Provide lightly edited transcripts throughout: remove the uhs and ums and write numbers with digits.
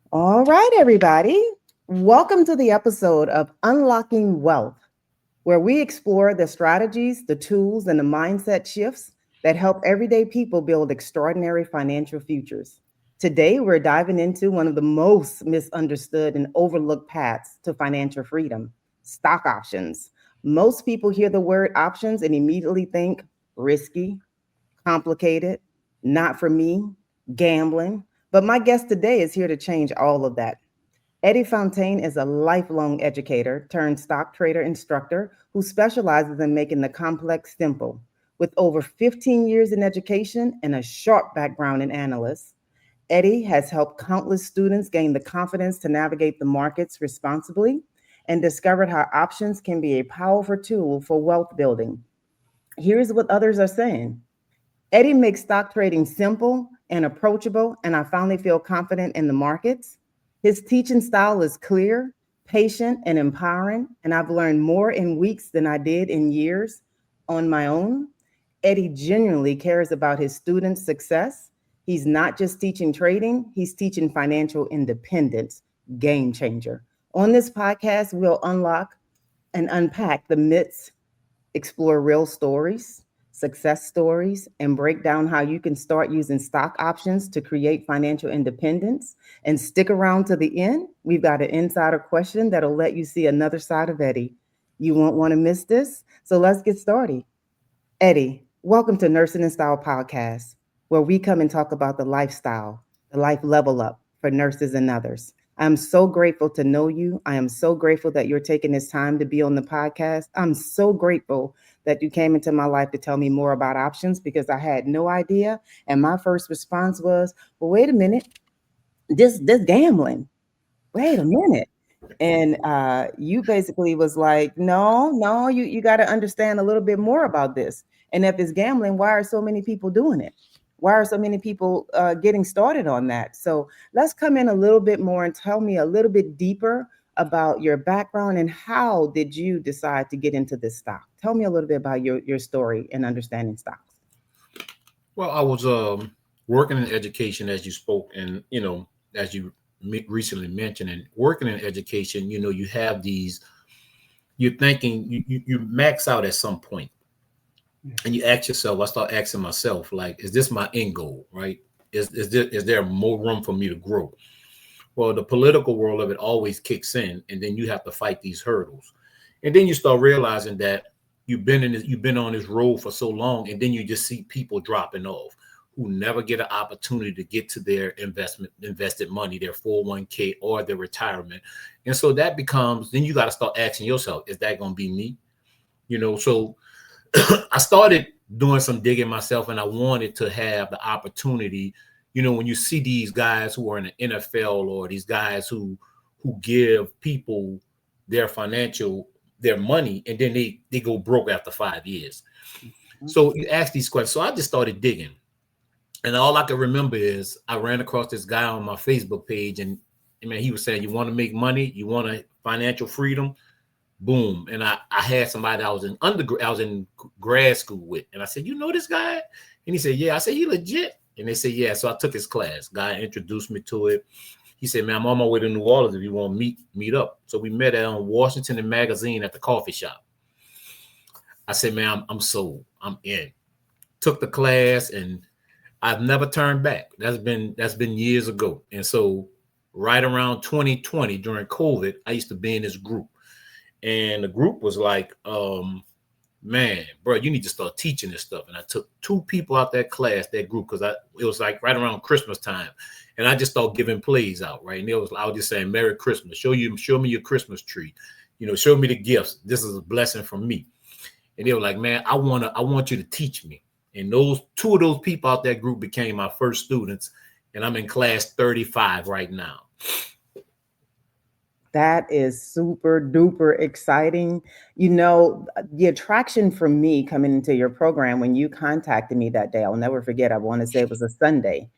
All right, everybody. Welcome to the episode of Unlocking Wealth, where we explore the strategies, the tools, and the mindset shifts that help everyday people build extraordinary financial futures. Today, we're diving into one of the most misunderstood and overlooked paths to financial freedom: stock options. Most people hear the word options and immediately think risky, complicated, not for me, gambling. But my guest today is here to change all of that. Eddie Fontaine is a lifelong educator turned stock trader instructor who specializes in making the complex simple. With over 15 years in education and a sharp background in analysts, Eddie has helped countless students gain the confidence to navigate the markets responsibly and discovered how options can be a powerful tool for wealth building. Here's what others are saying: Eddie makes stock trading simple and approachable, and I finally feel confident in the markets. His teaching style is clear, patient, and empowering, and I've learned more in weeks than I did in years on my own. Eddie genuinely cares about his students' success. He's not just teaching trading, he's teaching financial independence. Game changer. On this podcast, we'll unlock and unpack the myths, explore real stories, success stories, and break down how you can start using stock options to create financial independence. And stick around to the end. We've got an insider question that'll let you see another side of Eddie. You won't want to miss this. So let's get started. Eddie, welcome to Nursing and Style Podcast, where we come and talk about the lifestyle, the life level up for nurses and others. I'm so grateful to know you. I am so grateful that you're taking this time to be on the podcast. I'm so grateful that you came into my life to tell me more about options because I had no idea. And my first response was, well, wait a minute, this gambling. Wait a minute. And you basically was like, no, you got to understand a little bit more about this. And if it's gambling, why are so many people doing it? Why are so many people getting started on that? So let's come in a little bit more and tell me a little bit deeper about your background and how did you decide to get into this stock? Tell me a little bit about your story and understanding stocks. Well, I was working in education, as you spoke, and as you recently mentioned, and working in education, you have these. You're thinking you max out at some point, and you ask yourself. I start asking myself, like, is this my end goal? Right? Is there more room for me to grow? Well, the political world of it always kicks in, and then you have to fight these hurdles, and then you start realizing that you've been on this road for so long, and then you just see people dropping off who never get an opportunity to get to their invested money, their 401k or their retirement. And so that becomes, then you got to start asking yourself, is that going to be me? So I started doing some digging myself, and I wanted to have the opportunity. When you see these guys who are in the NFL or these guys who give people their money, and then they go broke after 5 years. Mm-hmm. So you ask these questions. So I just started digging. And all I can remember is I ran across this guy on my Facebook page, and he was saying, you want to make money? You want a financial freedom? Boom. And I had somebody that I was in grad school with. And I said, you know this guy? And he said, yeah. I said, he legit? And they said, yeah. So I took his class. Guy introduced me to it. He said, man, I'm on my way to New Orleans if you want to meet up. So we met at Washington and Magazine at the coffee shop. I said, man, I'm sold. I'm in. Took the class, and I've never turned back. That's been years ago. And so right around 2020 during COVID, I used to be in this group. And the group was like, man, bro, you need to start teaching this stuff. And I took 2 people out that group, because it was like right around Christmas time. And I just started giving plays out, right? And I was just saying, Merry Christmas. Show me your Christmas tree. Show me the gifts. This is a blessing from me. and they were like, man, I want you to teach me. And those two of those people out that group became my first students, and I'm in class 35 right now. That is super duper exciting. You know, the attraction for me coming into your program when you contacted me that day, I'll never forget. I want to say it was a Sunday.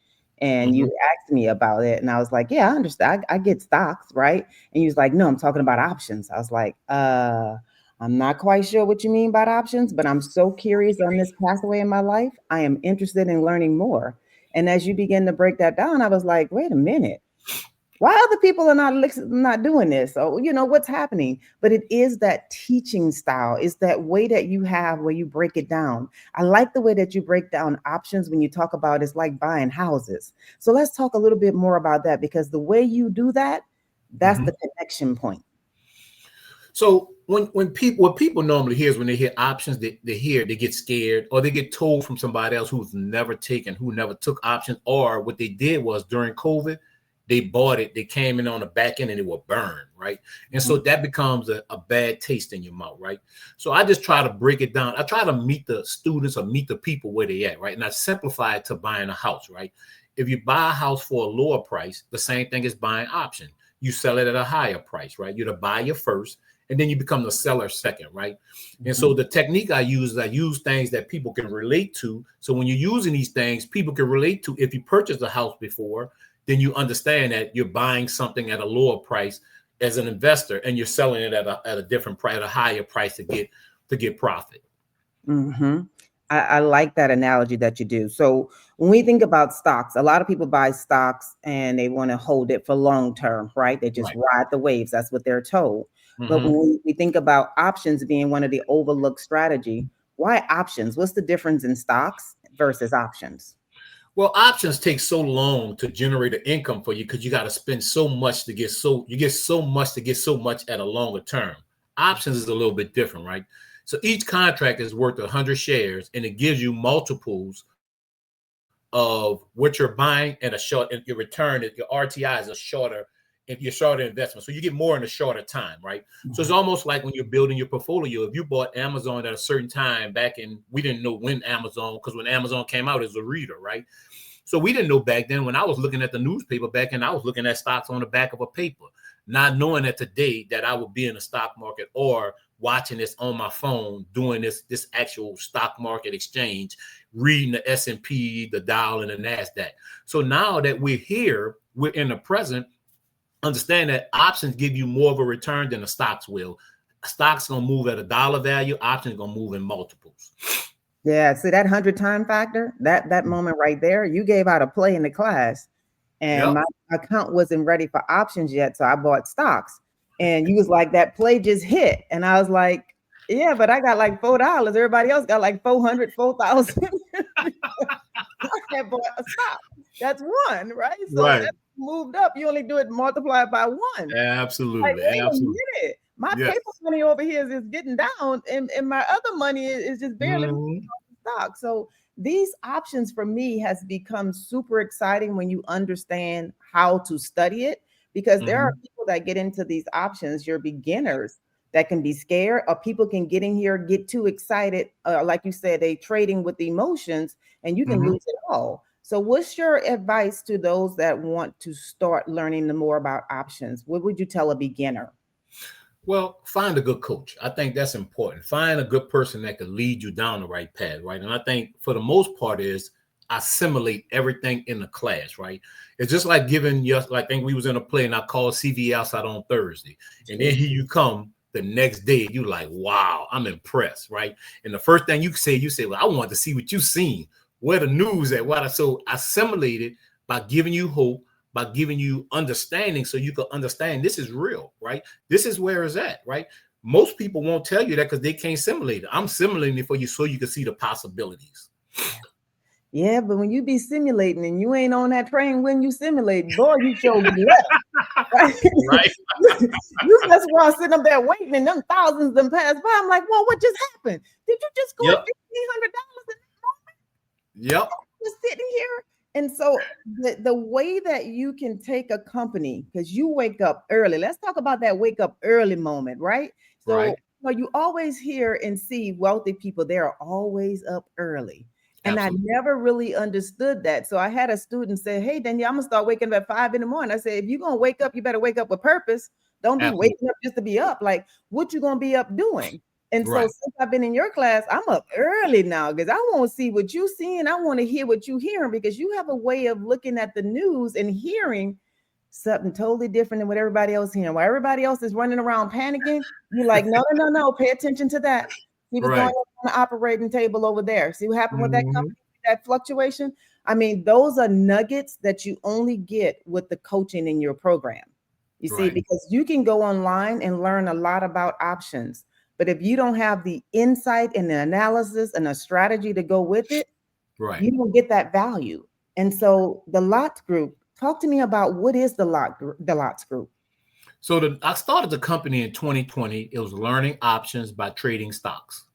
And you Mm-hmm. asked me about it. And I was like, yeah, I understand. I get stocks, right? And you was like, no, I'm talking about options. I was like, I'm not quite sure what you mean by options, but I'm so curious on this pathway in my life. I am interested in learning more. And as you begin to break that down, I was like, wait a minute, why other people are not doing this, or what's happening. But it is that teaching style, is that way that you have where you break it down. I like the way that you break down options when you talk about it's like buying houses. So let's talk a little bit more about that, because the way you do that, that's Mm-hmm. the connection point. So when people what people normally hear is when they hear options, they get scared, or they get told from somebody else who never took options, or what they did was during COVID, they bought it, they came in on the back end and they were burned, right? And so Mhm. that becomes a bad taste in your mouth, right? So I just try to break it down. I try to meet the students or meet the people where they at, right? And I simplify it to buying a house, right? If you buy a house for a lower price, the same thing as buying option. You sell it at a higher price, right? You're the buyer first, and then you become the seller second, right? And so Mhm. the technique I use is I use things that people can relate to. So when you're using these things, people can relate to. If you purchased a house before, then you understand that you're buying something at a lower price as an investor, and you're selling it at a different price, at a higher price to get profit. Mm-hmm. I like that analogy that you do. So when we think about stocks, a lot of people buy stocks and they want to hold it for long term, right? They just Right. ride the waves. That's what they're told. But when Mm-hmm. we think about options being one of the overlooked strategy, why options? What's the difference in stocks versus options? Well, options take so long to generate an income for you because you got to spend so much to get you get so much to get so much at a longer term. Options is a little bit different, right? So each contract is worth 100 shares, and it gives you multiples of what you're buying and your return, your RTI is a shorter, if you're shorter investment. So you get more in a shorter time, right? So it's Mhm. almost like when you're building your portfolio. If you bought Amazon at a certain time back in, we didn't know when Amazon, because when Amazon came out as a reader, right? So we didn't know back then. When I was looking at the newspaper back then, I was looking at stocks on the back of a paper, not knowing that today that I would be in the stock market or watching this on my phone, doing this actual stock market exchange, reading the S&P, the Dow, and the NASDAQ. So now that we're here, we're in the present, understand that options give you more of a return than the stocks will. Stocks gonna move at a dollar value, options gonna move in multiples. Yeah, see that 100 time factor, that moment right there, you gave out a play in the class, and Yep. my account wasn't ready for options yet, so I bought stocks. And you was like, that play just hit. And I was like, yeah, but I got like $4. Everybody else got like 400, 4,000. I had bought a stock. That's one, right? So Right. that moved up. You only do it multiplied by one. Like, Absolutely. wait a Absolutely. minute. My Yes. paper money over here is getting down, and my other money is just barely Mhm. stock. So these options for me has become super exciting when you understand how to study it, because there are Mhm. people that get into these options, you're beginners, that can be scared, or people can get in here, get too excited, like you said, they trading with emotions, and you can Mhm. lose it all. So what's your advice to those that want to start learning the more about options? What would you tell a beginner? Well, find a good coach. I think that's important. Find a good person that could lead you down the right path, right? And I think for the most part is assimilate everything in the class, right? It's just like giving your, like, I think we was in a play and I called CV outside on Thursday. And then True. here you come the next day, you like, wow, I'm impressed, right? And the first thing you say, well, I want to see what you seen, where the news at, what I so assimilated by giving you hope, by giving you understanding so you can understand this is real, right? This is where it's at, right? Most people won't tell you that because they can't simulate it. I'm simulating it for you so you can see the possibilities. Yeah. Yeah, but when you be simulating and you ain't on that train when you simulate, boy, you sure be left. Right? Right? You just while sitting up there waiting and them thousands of them pass by. I'm like, well, what just happened? Did you just score Yep. $1,500 Yep. just sitting here? And so the way that you can take a company, because you wake up early. Let's talk about that wake up early moment, right? So Right. Well, you always hear and see wealthy people, they are always up early. And I Absolutely. never really understood that. So I had a student say, Hey, Danielle, I'm gonna start waking up at 5 in the morning. I said, if you're gonna wake up, you better wake up with purpose. Don't be Absolutely. waking up just to be up. Like, what you gonna be up doing? And so Right. since I've been in your class, I'm up early now because I want to see what you see and I want to hear what you hearing because you have a way of looking at the news and hearing something totally different than what everybody else hearing. While everybody else is running around panicking, you're like, no, no, no, no. Pay attention to that. See what's going Right. on the operating table over there. See what happened with that Mhm. company, that fluctuation. I mean, those are nuggets that you only get with the coaching in your program. You see, Right. because you can go online and learn a lot about options. But if you don't have the insight and the analysis and a strategy to go with it, Right. you don't get that value. And so the LOTS group, talk to me about what is the LOTS group? So I started the company in 2020. It was learning options by trading stocks.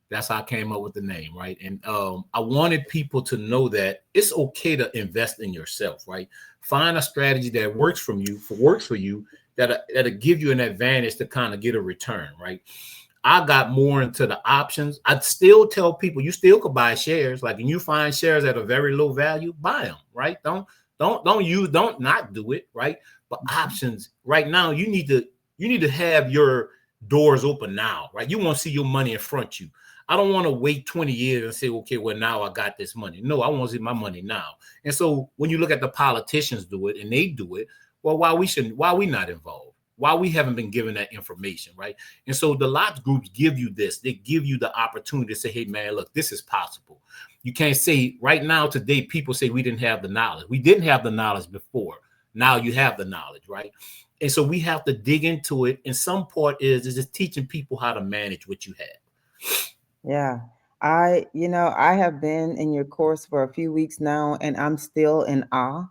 That's how I came up with the name, right? And I wanted people to know that it's okay to invest in yourself, right? Find a strategy that works for you, that'll give you an advantage to kind of get a return, right? I got more into the options. I'd still tell people you still could buy shares. Like when you find shares at a very low value, buy them, right? Don't not do it, right? But options right now, you need to have your doors open now, right? You want to see your money in front of you. I don't want to wait 20 years and say, okay, well, now I got this money. No, I want to see my money now. And so when you look at the politicians do it and they do it, well, why we not involved? Why we haven't been given that information, right? And so the lots groups give you this. They give you the opportunity to say, hey, man, look, this is possible. You can't say right now, today, people say we didn't have the knowledge. We didn't have the knowledge before. Now you have the knowledge, right? And so we have to dig into it. And some part is just teaching people how to manage what you have. Yeah. I have been in your course for a few weeks now, and I'm still in awe.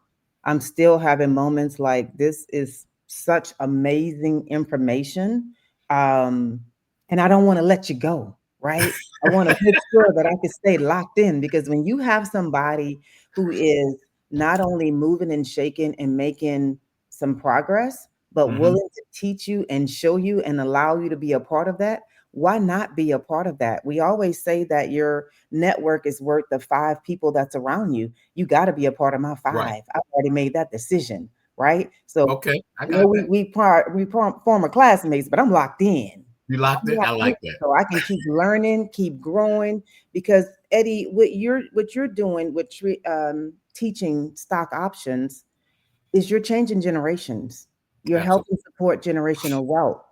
I'm still having moments like this is such amazing information. Um, and I don't want to let you go, right? I want to make sure that I can stay locked in because when you have somebody who is not only moving and shaking and making some progress, but Mm-hmm. willing to teach you and show you and allow you to be a part of that, why not be a part of that? We always say that your network is worth the five people that's around you. You got to be a part of my Right. five. I've already made that decision, right? So Okay. I I know got that. former classmates, but I'm locked in. You locked I'm it? I locked in like that. so I can keep learning, keep growing. Because Eddie, what you're doing with teaching stock options is you're changing generations. You're Absolutely. helping support generational wealth.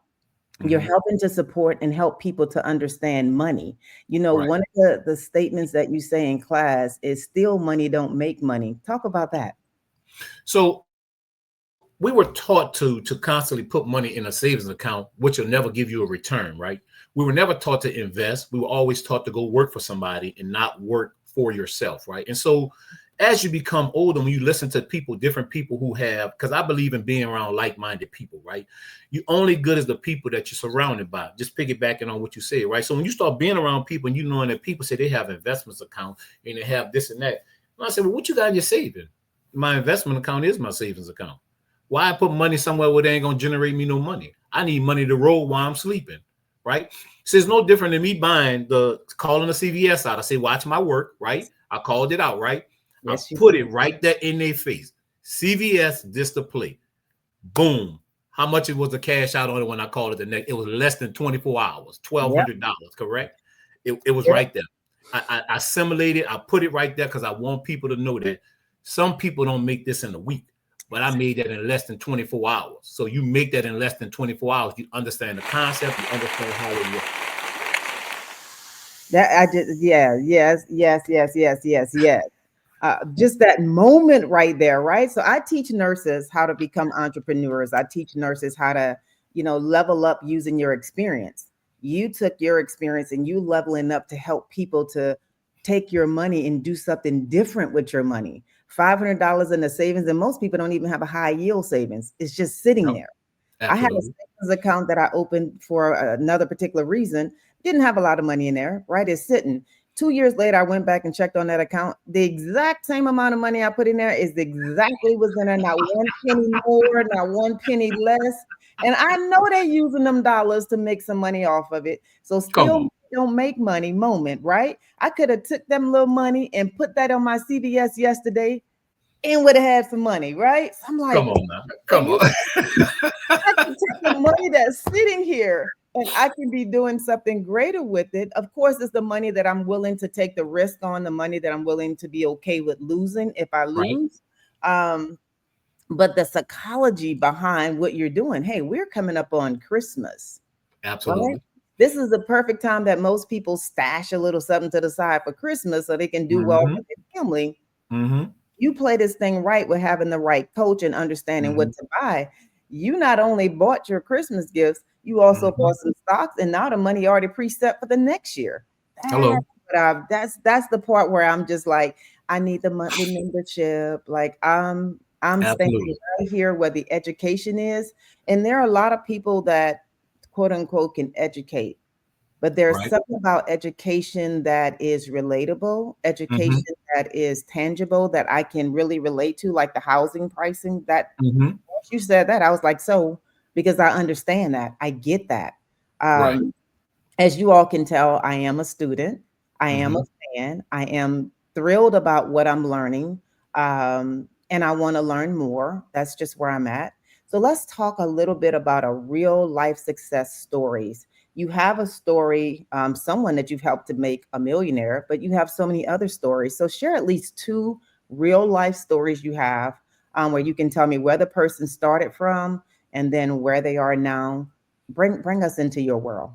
You're Mm-hmm. helping to support and help people to understand money. Right. One of the statements that you say in class is still money don't make money. Talk about that. So we were taught to constantly put money in a savings account, which will never give you a return, right? We were never taught to invest. We were always taught to go work for somebody and not work for yourself, right? And so as you become older, when you listen to people, different people who have, because I believe in being around like-minded people, right? You only good as the people that you're surrounded by. Just piggybacking on what you said, right? So when you start being around people and you knowing that people say they have investments account and they have this and that, and I said, well, what you got in your saving? My investment account is my savings account. Why I put money somewhere where they ain't gonna generate me no money? I need money to roll while I'm sleeping, right? So it's no different than me buying the calling the CVS out. I say, watch my work, right? I called it out, right? I Yes, you put did. it right there in their face. CVS display. Boom. How much it was the cash out on it when I called it the next? It was less than 24 hours, Yep. $1,200, correct? It was Yep. right there. I assimilated, I put it right there because I want people to know that some people don't make this in a week, but I made that in less than 24 hours. So you make that in less than 24 hours, you understand the concept, you understand how it works. That I just yeah, yes, yes, yes, yes, yes, yes. Just that moment right there, right? So I teach nurses how to become entrepreneurs. I teach nurses how to, level up using your experience. You took your experience and you leveling up to help people to take your money and do something different with your money. $500 in the savings, and most people don't even have a high yield savings. It's just sitting Yep, there. I had a absolutely. savings account that I opened for another particular reason. Didn't have a lot of money in there, right? It's sitting. 2 years later, I went back and checked on that account. The exact same amount of money I put in there is exactly what's in there. Not one penny more, not one penny less. And I know they're using them dollars to make some money off of it. So Come still on. don't make money moment, right? I could have took them little money and put that on my CVS yesterday and would have had some money, right? So I'm like, Come on now. so Come you on. I can take the money that's sitting here and I can be doing something greater with it. Of course, it's the money that I'm willing to take the risk on, the money that I'm willing to be okay with losing if I Right. lose. Um, but the psychology behind what you're doing, hey, we're coming up on Christmas, right? Absolutely. This is the perfect time that most people stash a little something to the side for Christmas so they can do well Mm-hmm. for their family. Mm-hmm. You play this thing right with having the right coach and understanding Mm-hmm. what to buy. You not only bought your Christmas gifts, you also Mm-hmm. bought some stocks, and now the money already preset for the next year. That's Hello. that's the part where I'm just like, I need the monthly membership. Like I'm staying Absolutely. right here where the education is, and there are a lot of people that quote unquote can educate, but there's Right. something about education that is relatable, Mm-hmm. education that is tangible that I can really relate to, like the housing pricing. That Mm-hmm. once you said that, I was like, so because I understand that, I get that. Right. Um, as you all can tell, I am a student. I am a Mm-hmm. fan. I am thrilled about what I'm learning. And I want to learn more. That's just where I'm at. So let's talk a little bit about a real life success stories. You have a story, someone that you've helped to make a millionaire, but you have so many other stories. So share at least two real life stories you have, where you can tell me where the person started from and then where they are now. Bring us into your world.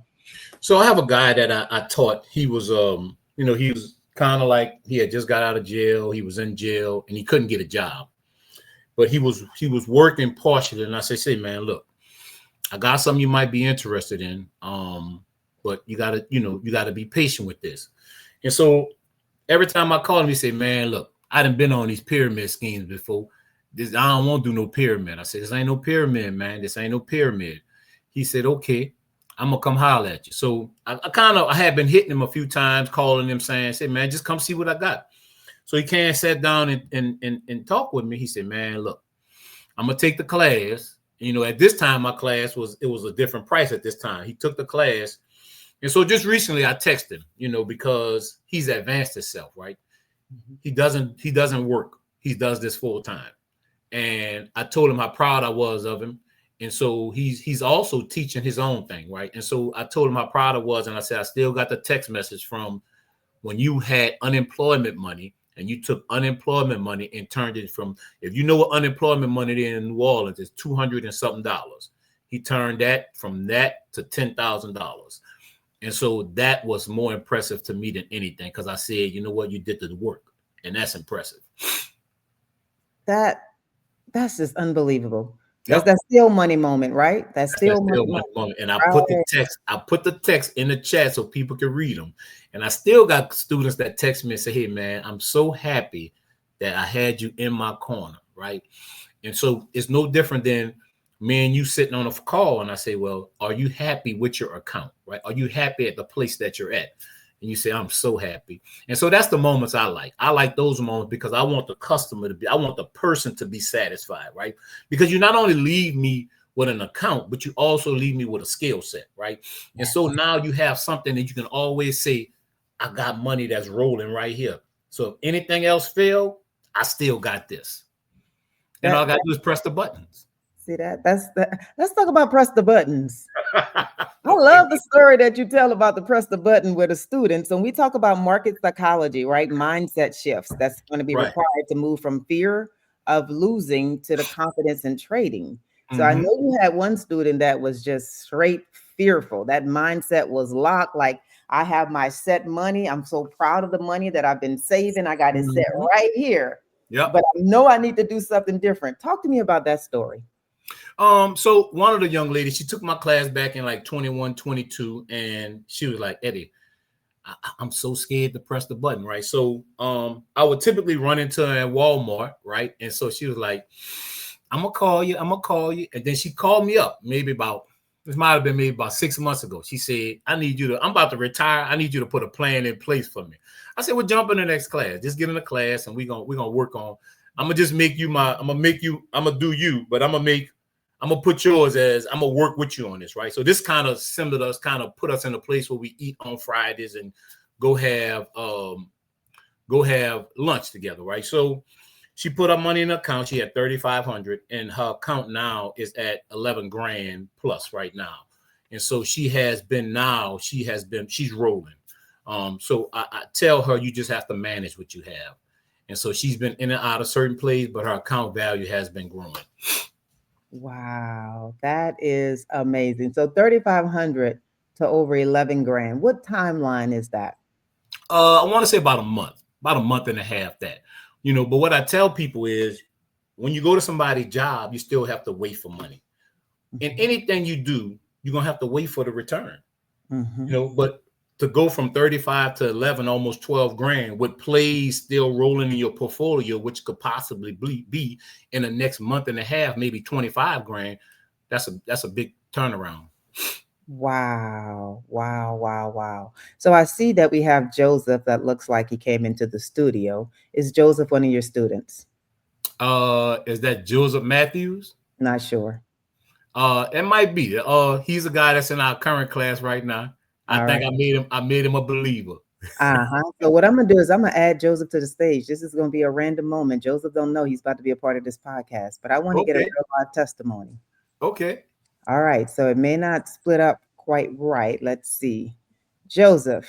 So I have a guy that I taught. He was he was kind of like he had just got out of jail. He was in jail and he couldn't get a job. But he was working partially. And I say, man, look, I got something you might be interested in. But you gotta be patient with this. And so every time I call him, he say, man, look, I done been on these pyramid schemes before. This I don't want to do no pyramid. I said, this ain't no pyramid, man. This ain't no pyramid. He said, okay, I'm gonna come holler at you. So I had been hitting him a few times, calling him saying, say, man, just come see what I got. So he came, sat down and talked with me. He said, man, look, I'm gonna take the class. At this time, my class was a different price at this time. He took the class. And so just recently I texted him, because he's advanced himself, right? He doesn't work. He does this full time. And I told him how proud I was of him. And so he's also teaching his own thing, right? And so I told him how proud I was, and I said I still got the text message from when you had unemployment money and you took unemployment money and turned it from, if you know what unemployment money is in New Orleans is $200 and something dollars. He turned that from that to $10,000. And so that was more impressive to me than anything because I said, you know what, you did the work, and that's impressive. That that's just unbelievable. That's Yep. that still money moment, right? That's That's that still money still moment, money moment. And I put the right? text, in the chat so people can read them. And I still got students that text me and say, hey man, I'm so happy that I had you in my corner, right? And so it's no different than me and you sitting on a call, and I say, well, are you happy with your account, right? Are you happy at the place that you're at? And you say, I'm so happy. And so that's the moments I like. I like those moments because I want the customer to be, I want the person to be satisfied, right? Because you not only leave me with an account, but you also leave me with a skill set, right? And so Yes. now you have something that you can always say, I got money that's rolling right here. So if anything else failed, I still got this. And all I That got to do is press the buttons. see that that's the let's talk about press the buttons. I Okay. love the story that you tell about the press the button with the students. When we talk about market psychology, right? Mindset shifts that's going to be Right. required to move from fear of losing to the confidence in trading. So I know Mm-hmm. you had one student that was just straight fearful. That mindset was locked. Like, I have my set money. I'm so proud of the money that I've been saving. I got it set Mm-hmm. right here. Yep. But I know I need to do something different. Talk to me about that story. So one of the young ladies, she took my class back in like 21, 22, and she was like, Eddie, I'm so scared to press the button, right? So I would typically run into her at Walmart, right? And so she was like, I'm gonna call you. And then she called me up this might have been maybe about 6 months ago. She said, I'm about to retire. I need you to put a plan in place for me. I said, well, jump in the next class. Just get in the class and we're gonna work on. I'm gonna just make you I'm gonna do you, but I'm I'm gonna put yours as I'm gonna work with you on this, right? So this kind of similar us, kind of put us in a place where we eat on Fridays and go have go have lunch together, right? So she put her money in the account. She had 3,500, and her account now is at 11 grand plus right now. And so she's rolling. So I tell her you just have to manage what you have. And so she's been in and out of certain plays, but her account value has been growing. Wow, that is amazing. So 3,500 to over 11 grand. What timeline is that? I want to say about a month and a half that, but what I tell people is when you go to somebody's job, you still have to wait for money. In anything you do, you're going to have to wait for the return, but to go from 35 to 11, almost 12 grand with plays still rolling in your portfolio, which could possibly be in the next month and a half, maybe 25 grand. That's a big turnaround. Wow, wow, wow, wow. So I see that we have Joseph that looks like he came into the studio. Is Joseph one of your students? Is that Joseph Matthews? Not sure. It might be. He's a guy that's in our current class right now. I All think right. I made him a believer. Uh-huh. So what I'm gonna do is I'm gonna add Joseph to the stage. This is gonna be a random moment. Joseph don't know he's about to be a part of this podcast, but I want to get a Okay. real live testimony. Okay. All right. So it may not split up quite right. Let's see. Joseph,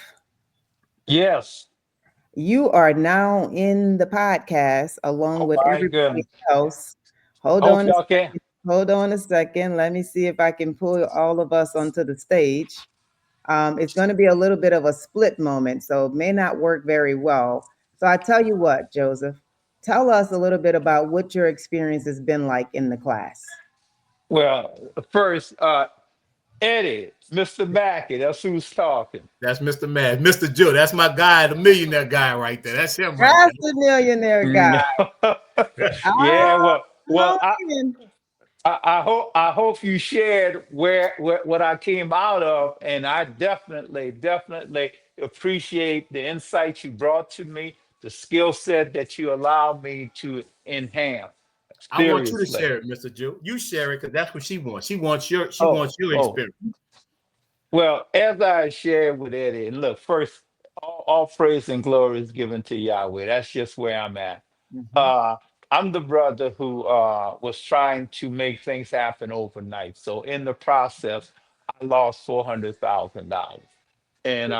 Yes. you are now in the podcast along Oh with my everybody goodness. else. Hold Hope on a y'all can. second. Hold on a second. Let me see if I can pull all of us onto the stage. It's going to be a little bit of a split moment, so it may not work very well. So I tell you what, Joseph, tell us a little bit about what your experience has been like in the class. Well, first, Eddie, Mr. Mackey, that's who's talking. That's Mr. Mad. Mr. Joe, that's my guy, the millionaire guy right there. That's him right That's the millionaire guy. Mm. Yeah, Ah, well, man. I hope you shared where what I came out of, and I definitely appreciate the insights you brought to me, the skill set that you allowed me to enhance. I want you to Seriously. share it, Mr. Joe. You share it because that's what she wants. She Oh, wants your oh. experience. Well, as I shared with Eddie, and look, first, all praise and glory is given to Yahweh. That's just where I'm at. Mhm. Uh, I'm the brother who was trying to make things happen overnight. So in the process, I lost $400,000. And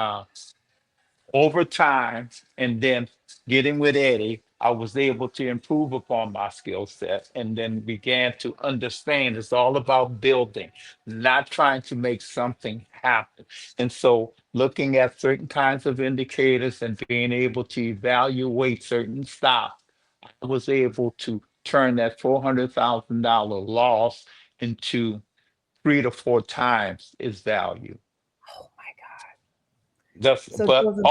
over time, and then getting with Eddie, I was able to improve upon my skill set and then began to understand it's all about building, not trying to make something happen. And so, looking at certain kinds of indicators and being able to evaluate certain stocks, I was able to turn that $400,000 loss into 3 to 4 times its value. Oh my God. That's, So but Joseph,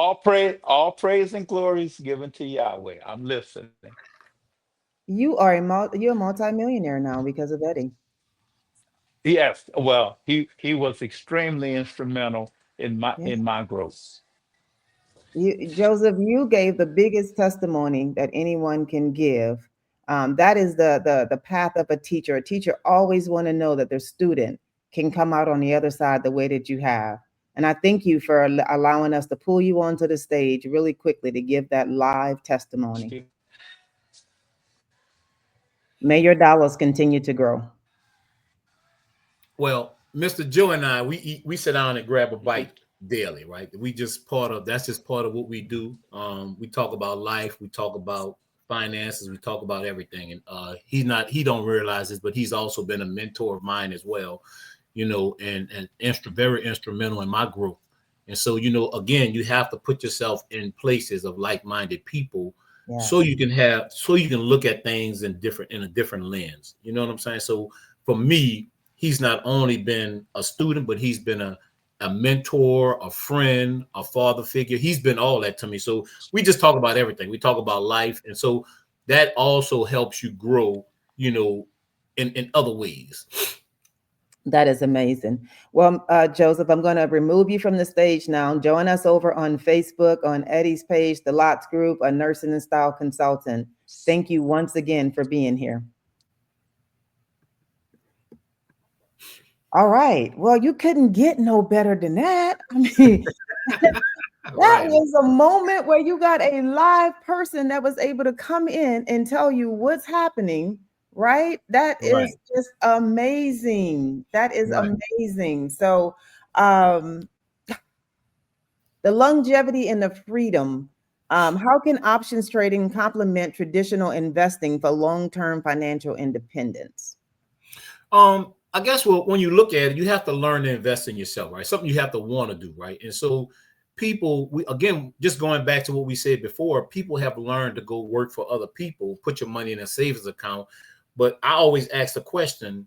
all praise and glory is given to Yahweh. I'm listening. you're a multimillionaire now because of Eddie. Yes, well, he was extremely instrumental in my Yeah. in my growth. Joseph, you gave the biggest testimony that anyone can give. That is the path of a teacher. A teacher always want to know that their student can come out on the other side the way that you have. And I thank you for allowing us to pull you onto the stage really quickly to give that live testimony. May your dollars continue to grow. Well, Mr. Joe and I, we sit down and grab a bite daily, right? That's just part of what we do. We talk about life, we talk about finances, we talk about everything. And he don't realize this, but he's also been a mentor of mine as well, and very instrumental in my growth. And so, again, you have to put yourself in places of like-minded people Yes. so you can look at things in a different lens. You know what I'm saying? So for me, he's not only been a student, but he's been a mentor, a friend, a father figure. He's been all that to me. So we just talk about everything. We talk about life. And so that also helps you grow, in other ways. That is amazing. Well, Joseph, I'm going to remove you from the stage now. Join us over on Facebook, on Eddie's page, the Lots Group, a nursing and style consultant. Thank you once again for being here. All right. Well, you couldn't get no better than that. I mean, that Right, was a moment where you got a live person that was able to come in and tell you what's happening, right? That right, is just amazing. That is right. amazing. So, um, the longevity and the freedom. How can options trading complement traditional investing for long-term financial independence? I guess when you look at it, you have to learn to invest in yourself, right? Something you have to want to do, right? And so people, we again, just going back to what we said before, people have learned to go work for other people, put your money in a savings account. But I always ask the question,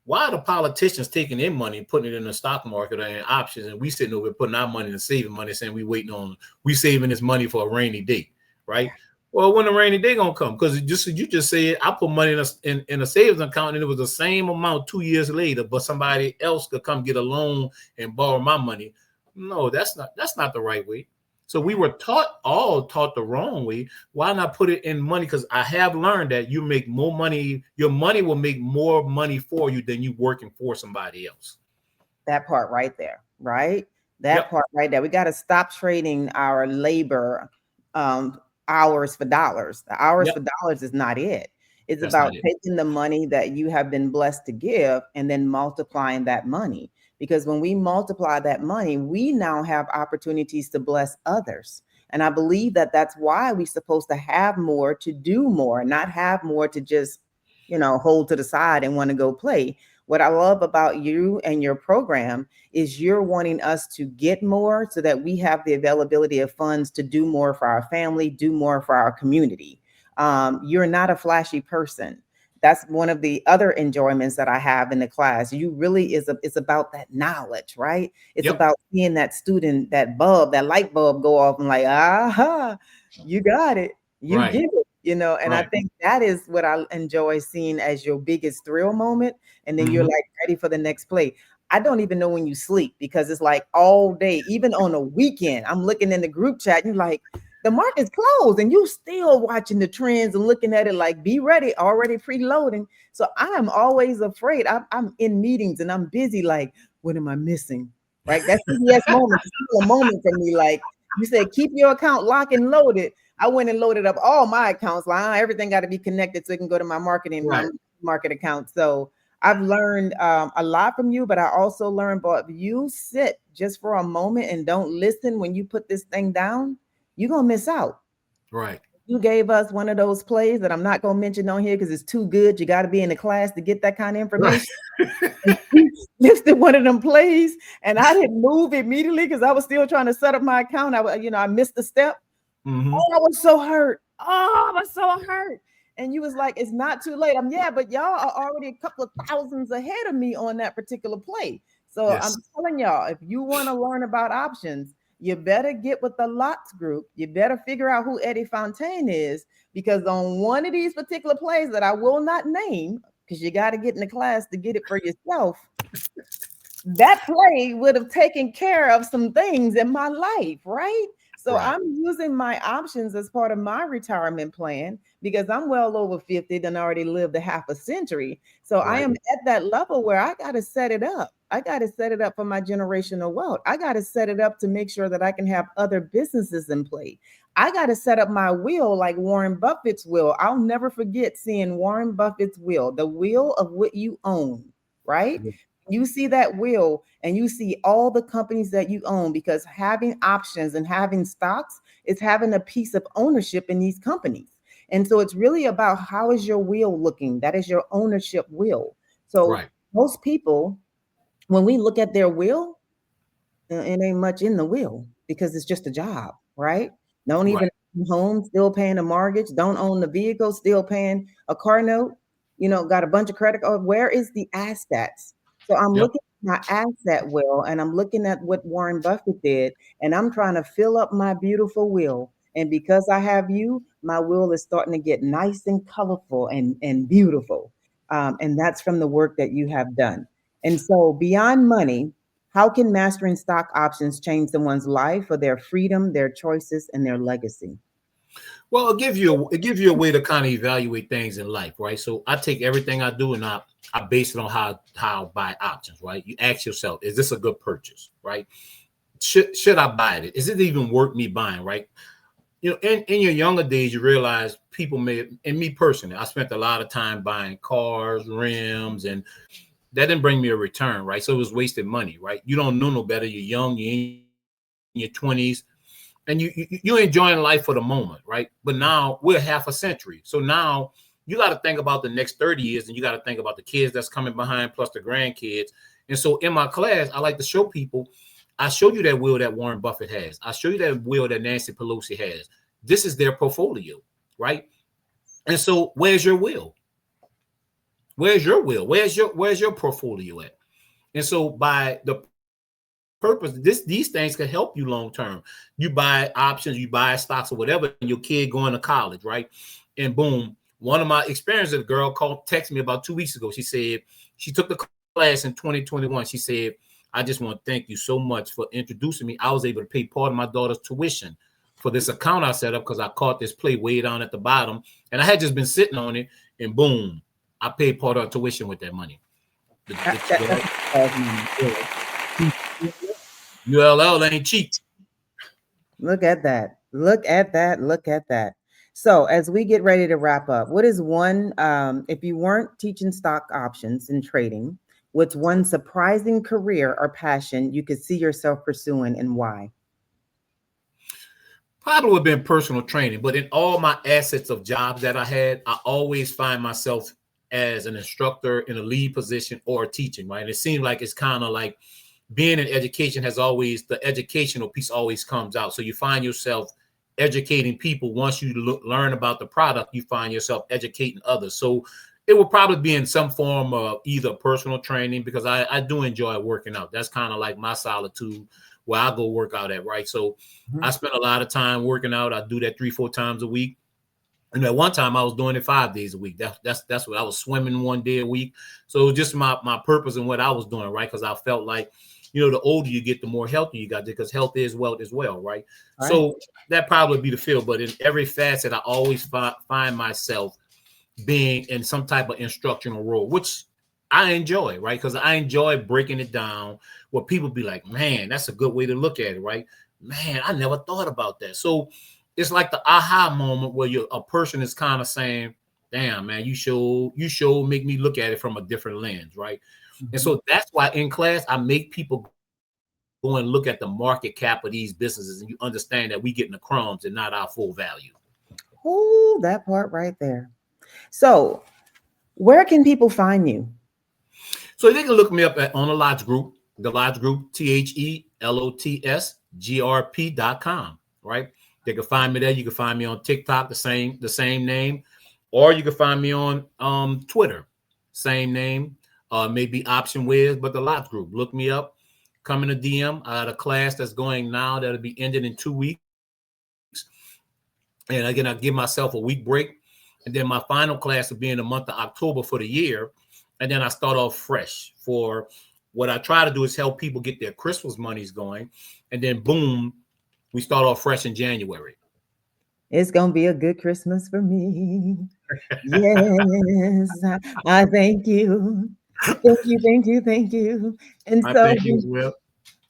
why are the politicians taking their money and putting it in the stock market or in options, and we sitting over putting our money in saving money, saying we saving this money for a rainy day, right? Well, when the rainy day gonna come? Because just you just said, I put money in a savings account and it was the same amount 2 years later, but somebody else could come get a loan and borrow my money. No, that's not the right way. So we were taught the wrong way. Why not put it in money? Because I have learned that you make more money, your money will make more money for you than you working for somebody else. That part right there, right? That Yep, part right there. We got to stop trading our labor um, hours for dollars. The hours yep, for dollars is not it. It's that's about not it. taking the money that you have been blessed to give and then multiplying that money. Because when we multiply that money, we now have opportunities to bless others. And I believe that that's why we're supposed to have more to do more, not have more to just, hold to the side and want to go play. What I love about you and your program is you're wanting us to get more so that we have the availability of funds to do more for our family, do more for our community. You're not a flashy person. That's one of the other enjoyments that I have in the class. You really it's about that knowledge, right? It's Yep, about seeing that student, that light bulb go off and like, aha, you got it. You right, get it, and I right. think that is what I enjoy seeing as your biggest thrill moment. And then you're Hmm. like ready for the next play. I don't even know when you sleep because it's like all day, even on a weekend. I'm looking in the group chat, and you're like, the market's closed, and you still watching the trends and looking at it like, be ready, already preloading. So I am always afraid. I'm in meetings and I'm busy, like, what am I missing? Right? That CBS moment is still a moment for me. Like you said, keep your account locked and loaded. I went and loaded up all my accounts. Like, everything got to be connected so it can go to my Right, market account. So I've learned a lot from you, but I also learned, but if you sit just for a moment and don't listen when you put this thing down, you're gonna miss out. right, You gave us one of those plays that I'm not gonna mention on here because it's too good. You got to be in the class to get that kind of right. information. You listed one of them plays, and I didn't move immediately because I was still trying to set up my account. I missed the step. Hmm. Oh, I was so hurt. Oh, I was so hurt. And you was like, it's not too late. Yeah, but y'all are already a couple of thousands ahead of me on that particular play. So I'm Yes, telling y'all, if you want to learn about options, you better get with the Lots group. You better figure out who Eddie Fontaine is, because on one of these particular plays that I will not name, because you got to get in the class to get it for yourself, that play would have taken care of some things in my life, right? So right, I'm using my options as part of my retirement plan because I'm well over 50 and already lived a half a century. So I right, am at that level where I got to set it up. I got to set it up for my generational wealth. I got to set it up to make sure that I can have other businesses in play. I got to set up my will like Warren Buffett's will. I'll never forget seeing Warren Buffett's will, the will of what you own, right? You see that will and you see all the companies that you own, because having options and having stocks is having a piece of ownership in these companies. And so it's really about, how is your will looking? That is your ownership will. So right, most people, when we look at their will, it ain't much in the will because it's just a job, right? Don't right. even own home, still paying a mortgage. Don't own the vehicle, still paying a car note. Got a bunch of credit card. Where is the assets? So I'm Yep. looking at my asset will, and I'm looking at what Warren Buffett did, and I'm trying to fill up my beautiful will. And because I have you, my will is starting to get nice and colorful and beautiful. And that's from the work that you have done. And so, beyond money, how can mastering stock options change someone's life for their freedom, their choices, and their legacy? Well, it gives you a way to kind of evaluate things in life, right? So I take everything I do and I base it on how I buy options, right? You ask yourself, is this a good purchase, right? Should I buy it? Is it even worth me buying, right? In your younger days, you realize people may, and me personally, I spent a lot of time buying cars, rims, and that didn't bring me a return, right? So it was wasted money, right? You don't know no better. You're young, you're in your 20s, and you're enjoying life for the moment, right? But now we're half a century. So now you got to think about the next 30 years, and you got to think about the kids that's coming behind plus the grandkids. And so in my class, I like to show people, I show you that will that Warren Buffett has. I show you that will that Nancy Pelosi has. This is their portfolio, right? And so where's your will? Where's your will? Where's your portfolio at? And so by the purpose, these things can help you long term. You buy options, you buy stocks or whatever, and your kid going to college, right? And boom, one of my experiences, a girl texted me about 2 weeks ago. She said she took the class in 2021. She said, I just want to thank you so much for introducing me. I was able to pay part of my daughter's tuition for this account I set up because I caught this play way down at the bottom, and I had just been sitting on it, and boom, I paid part of her tuition with that money. ULL ain't cheap. Look at that. Look at that. Look at that. So, as we get ready to wrap up, what is one, if you weren't teaching stock options and trading, what's one surprising career or passion you could see yourself pursuing and why? Probably would have been personal training, but in all my assets of jobs that I had, I always find myself as an instructor in a lead position or teaching, right? And it seems like it's kind of like being in education has always, the educational piece always comes out. So you find yourself educating people. Once you learn about the product, you find yourself educating others. So it will probably be in some form of either personal training, because I do enjoy working out. That's kind of like my solitude where I go work out at, right? So I spend a lot of time working out. I do that 3-4 times a week. And at one time I was doing it 5 days a week. That's what I was swimming 1 day a week. So it was just my purpose and what I was doing, right? Because I felt like, the older you get, the more healthy you got, because health is wealth as well, right? So that probably be the field. But in every facet, I always find myself being in some type of instructional role, which I enjoy, right? Because I enjoy breaking it down where people be like, man, that's a good way to look at it, right? Man, I never thought about that. So it's like the aha moment where a person is kind of saying, damn, man, you show make me look at it from a different lens, right? And so that's why in class, I make people go and look at the market cap of these businesses, and you understand that we getting the crumbs and not our full value. Oh, that part right there. So, where can people find you? So they can look me up on the Lodge Group, TheLotsGRP.com, right? They can find me there. You can find me on TikTok, the same name, or you can find me on Twitter, same name, maybe Option Wiz, but the Lodge Group. Look me up, come in a DM. I got a class that's going now that'll be ending in 2 weeks. And again, I give myself a week break. And then my final class will be in the month of October for the year. And then I start off fresh. For what I try to do is help people get their Christmas monies going. And then boom, we start off fresh in January. It's gonna be a good Christmas for me. Yes, I thank you. Thank you, thank you, thank you. And I so thank you as well.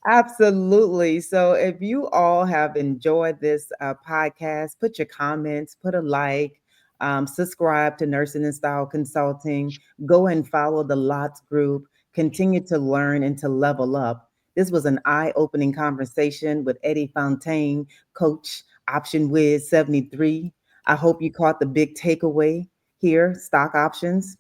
absolutely. So, if you all have enjoyed this podcast, put your comments, put a like, subscribe to Nursing and Style Consulting, go and follow the Lots group, continue to learn and to level up. This was an eye opening conversation with Eddie Fontaine, Coach Option Wiz 73. I hope you caught the big takeaway here. Stock options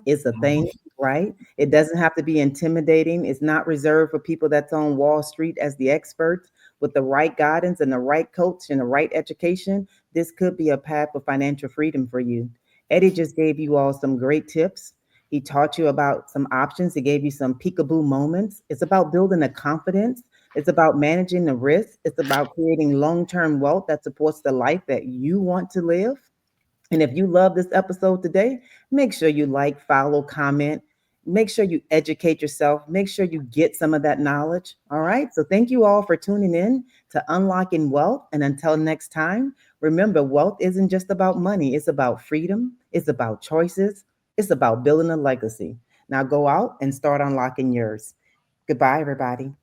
is a thing, right? It doesn't have to be intimidating. It's not reserved for people that's on Wall Street as the experts. With the right guidance and the right coach and the right education, this could be a path for financial freedom for you. Eddie just gave you all some great tips. He taught you about some options. He gave you some peekaboo moments. It's about building a confidence. It's about managing the risk. It's about creating long term wealth that supports the life that you want to live. And if you love this episode today, make sure you like, follow, comment. Make sure you educate yourself. Make sure you get some of that knowledge. All right. So thank you all for tuning in to Unlocking Wealth. And until next time, remember, wealth isn't just about money, it's about freedom, it's about choices, it's about building a legacy. Now go out and start unlocking yours. Goodbye, everybody.